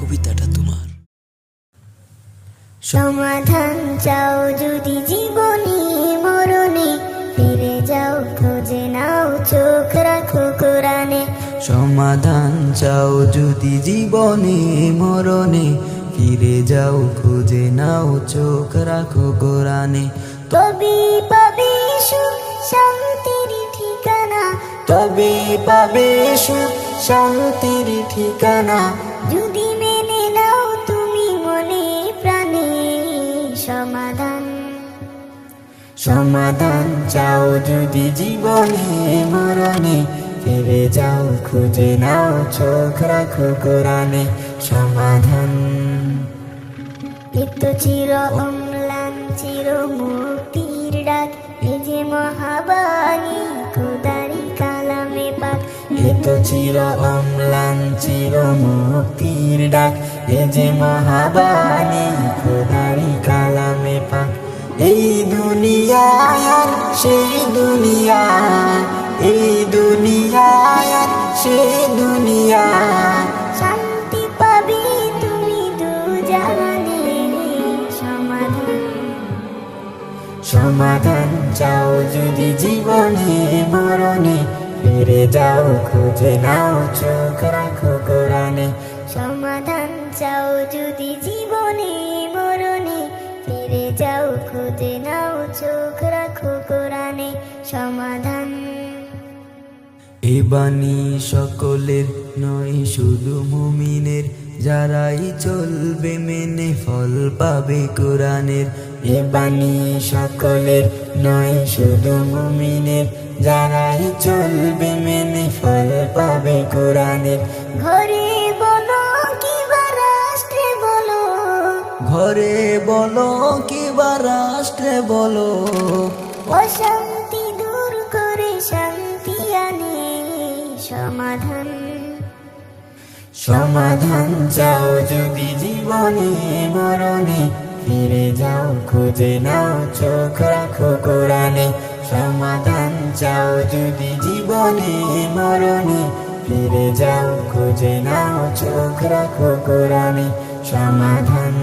কবিতাটা তোমার। সমাধান চাও যদি জীবনে মরণে, ফিরে যাও খুঁজে নাও চোখ রাখো কোরআনে। সমাধান চাও যদি জীবনে মরণে, ফিরে যাও খুঁজে নাও চোখ রাখো কোরআনে। তবে পাবে সুখ শান্তির ঠিকানা, তবে পাবে সুখ শান্তির ঠিকানা, যদি মেনে নাও তুমি মনে প্রাণে। সমাধান সমাধান চাও যদি জীবনে মরণে, ফিরে যাও খুঁজে নাও চোখ রাখো কোরআনে। সমাধান লিপ্ত চির অম্লান চির মুক্তির ডাক, এ যে মহাবাণী খোদারি কালামে পাক। এ তো চির অম্লান চির মুক্তির ডাক, এ যে মহাবাণী খোদারি কালামে পাক। এই দুনিয়ায় আর সেই দুনিয়া, এই দুনিয়ায় আর সেই দুনিয়া, শান্তি পাবে তুমি দু জাহানে। সমাধান সমাধান চাও যদি জীবনে মরণে, ফিরে যাও খুঁজে নাও চোখ রাখো কোরআনে। সমাধান চাও যদি জীবনে মরণে, ফিরে যাও খুঁজে নাও চোখ রাখো কোরআনে। সমাধান এ বাণী সকলের নয় শুধু মুমিনের, যারাই চলবে মেনে ফল পাবে কোরআনের। এ বাণী সকলের নয় শুধু মুমিনের, যারাই চলবে মেনে ফল পাবে কোরআনের। ঘরে বলো কিবা রাষ্ট্রে বলো, ঘরে বলো কিবা রাষ্ট্রে বলো, অশান্তি দূর করে শান্তি আনে। সমাধান সমাধান চাও যদি জীবনে মরণে, ফিরে যাও খুঁজে নাও চোখ রাখো কোরআনে। সমাধান চাও যদি জীবনে মরণে, ফিরে যাও খুঁজে নাও চোখ রাখো কোরআনে। সমাধান